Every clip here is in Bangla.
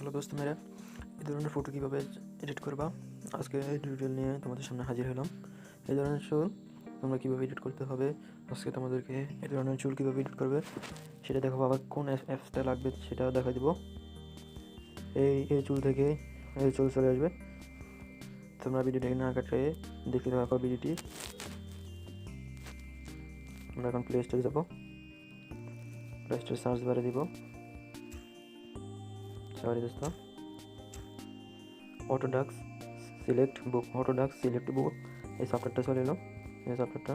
হ্যালো দোস্ত মেরা, এই ধরনের ফটো কীভাবে এডিট করবা আজকে টিউটোরিয়াল নিয়ে তোমাদের সামনে হাজির হলাম। এই ধরনের চুল তোমরা কীভাবে এডিট করতে হবে, আজকে তোমাদেরকে এই ধরনের চুল কীভাবে এডিট করবে সেটা দেখো, আবার কোন অ্যাপসটা লাগবে সেটাও দেখা দেবো। এই চুল থেকে এই চুল চলে আসবে। তোমরা ভিডিওটাকে না কাটে দেখতে থাকো ভিডিওটি। আমরা এখন প্লে স্টোরে যাবো, প্লে স্টোরে সার্চ বারে দিব দোস্ত অটোডাক্স সিলেক্ট বুক, এই সফটওয়্যারটা চলে এলো। এই সফটওয়্যারটা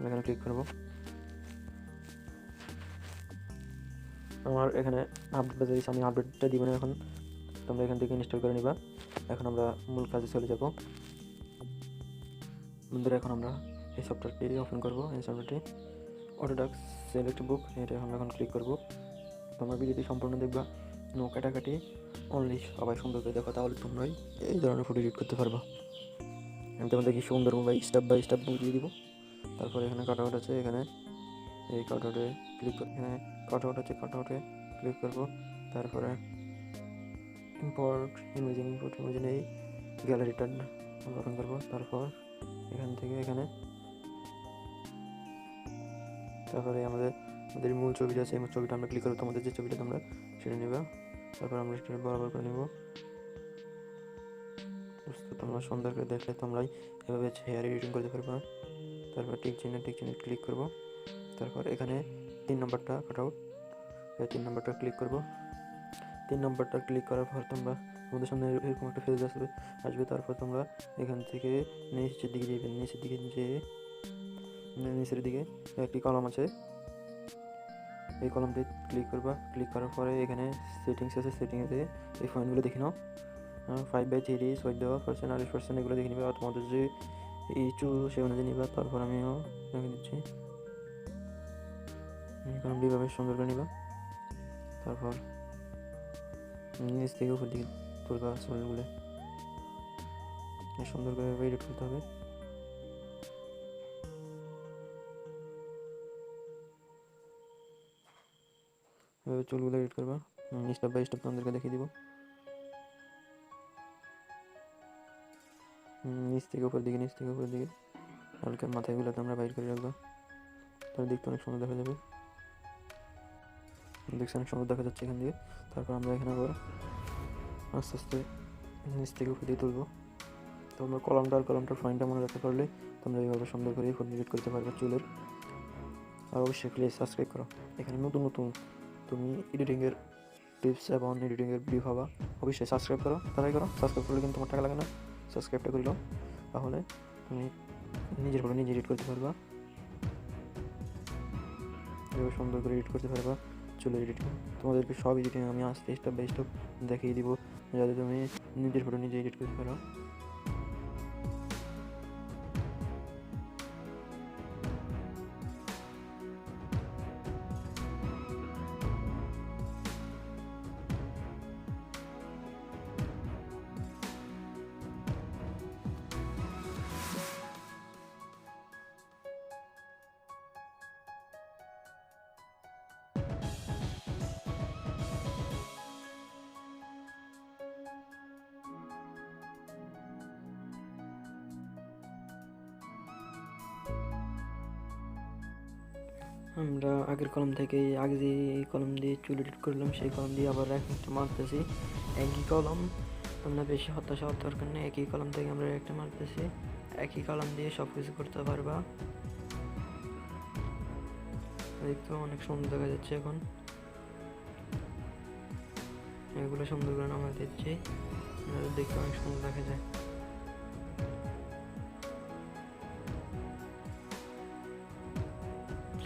এখানে ক্লিক করব। আমার এখানে আপডেট বাজে দিয়েছে, আমি আপডেটটা দিব না এখন, তোমরা এখান থেকে ইনস্টল করে নিবা। এখন আমরা মূল কাজে চলে যাব বন্ধুরা। এখন আমরা এই সফটওয়্যারটি ওপেন করব। এই সফটওয়্যারটি অটোডাক্স সিলেক্ট বুক, এটা আমরা এখন ক্লিক করব। তোমরা ভিডিওটি সম্পূর্ণ দেখবা, নো কাটাকাটি, অনলি সবাই সুন্দর করে দেখো, তাহলে তোমরাই এই ধরনের ফটো এডিট করতে পারবা। আমি তোমাদের কি সুন্দর স্টেপ বাই স্টেপ বুঝিয়ে দিব। তারপরে এখানে কাটআউট আছে, এখানে এই কাটআউটে ক্লিক করে, এখানে কাটআউট আছে, কাটআউটে ক্লিক করব। তারপরে ইম্পোর্ট ইমেজিং এই গ্যালারিটা ওপেন করব। তারপর এখান থেকে এখানে তারপরে আমাদের মূল ছবিটা আছে, এই ছবিটা আমরা ক্লিক করবো। তোমাদের যে ছবিটা তোমরা সেটা নেবা। তারপর আমরা সেটা বরাবর করে নেব। তোমরা সুন্দর করে দেখলে তোমরাই এভাবে হেয়ার এডিটিং করতে পারবে। তারপর টিক চিহ্নে ক্লিক করব। তারপর এখানে 3 নম্বরটা কাটআউট, এই 3 নম্বরটা ক্লিক করব। 3 নম্বরটা ক্লিক করার পর তোমরা তোমাদের সামনে এরকম একটা ফেজ আসবে। তারপর তোমরা এখান থেকে নিচের দিকে যাবেন, নিচের দিকে একটি কলাম আছে, এই কলামটি ক্লিক করবা। ক্লিক করার পরে এখানে সেটিংস আছে, সেটিংসে এই পয়েন্টগুলো দেখে নাও। 5/3, 14%, 28% এগুলো দেখে নিবা। আর তোমাদের যে এই চুল সে অনুযায়ী নিবা। তারপর আমিও দেখে দিচ্ছি, কলামটি এভাবে সুন্দর করে নিবা। তারপর নিচ থেকে উপর দিকে তুলবা চুলগুলো, সুন্দর করে এডিট করতে হবে। এভাবে চুলগুলো এডিট করবা, স্টেপ বাই স্টেপ তোমাদেরকে দেখিয়ে দিব। নিচ থেকে উপর দিকে হালকা মাথাগুলো তোমরা বাইর করে রাখবা, তাহলে দেখতে অনেক সুন্দর দেখা যাবে। দেখছি অনেক সুন্দর দেখা যাচ্ছে এখান দিয়ে। তারপর আমরা এখানে আবার আস্তে আস্তে নিচ থেকে উপর দিয়ে তুলবো। তোমরা কলামটার পয়েন্টটা মনে রাখতে পারলে তোমরা এইভাবে সুন্দর করে ফটো এডিট করতে পারবে চুলের। আর অবশ্যই প্লিজ সাবস্ক্রাইব করো, এখানে নতুন তুমি এডিটিংয়ের টিপস এবং এডিটিংয়ের ভিডিও পাবা। অবশ্যই সাবস্ক্রাইব করো, তারাই করো। সাবস্ক্রাইব করলে কিন্তু তোমার টাকা লাগে না, সাবস্ক্রাইবটা করিল, তাহলে তুমি নিজের ফটো নিজে এডিট করতে পারবা, এভাবে সুন্দর করে এডিট করতে পারবা চুলের এডিটিং। তোমাদেরকে সব এডিটিং আমি আস্তে স্টেপ বাই স্টেপ দেখিয়ে দিব, যাতে তুমি নিজের ফটো নিজে এডিট করতে পারো। আমরা আগের কলম থেকে আগে যে কলম দিয়ে চুল এডিট করলাম সেই কলম দিয়ে আবার একটা মারতেছি। একই কলম, তোমরা বেশি হতাশা হওয়ার দরকার নেই। একই কলম থেকে আমরা একটা মারতেছি, একই কলম দিয়ে সব কিছু করতে পারবা। দেখতে অনেক সুন্দর দেখা যাচ্ছে। এখন এগুলো সুন্দর করে নামা দিচ্ছি, দেখতে অনেক সুন্দর দেখা যায়।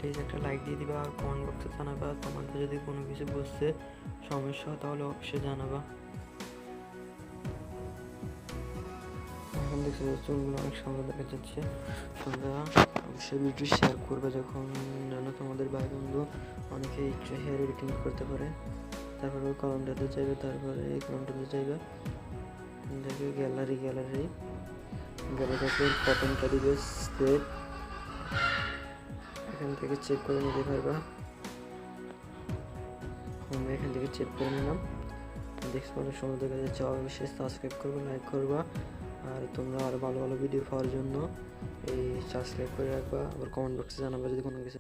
প্লিজ একটা লাইক দিয়ে দিবা, আর কমেন্ট বক্সে জানাবা তোমাদের যদি কোনো কিছু বুঝতে সমস্যা হয় তাহলে অবশ্যই জানাবা। এখন দেখছি চুলগুলো অনেক সুন্দর দেখা যাচ্ছে। তোমরা অবশ্যই ভিডিও শেয়ার করবে যখন যেন তোমাদের ভাই বন্ধু অনেকে একটু হেয়ার এডিটিং করতে পারে। তারপরে ওই কলমটাতে চাইবে, তারপরে এই কলমটাতে চাইবে, দেখবে গ্যালারিতে প্রথমটা দিবে সেট, এখান থেকে চেক করে নিতে পারবা। আমরা এখান থেকে চেক করে নিলাম। দেখতে অনেক সুন্দর দেখা যাচ্ছে। অবশ্যই সাবস্ক্রাইব করবা, লাইক করবা, আর তোমরা আরও ভালো ভালো ভিডিও পাওয়ার জন্য এই সাবস্ক্রাইব করে রাখবা। আবার কমেন্ট বক্সে জানাবা যদি কোনো কিছু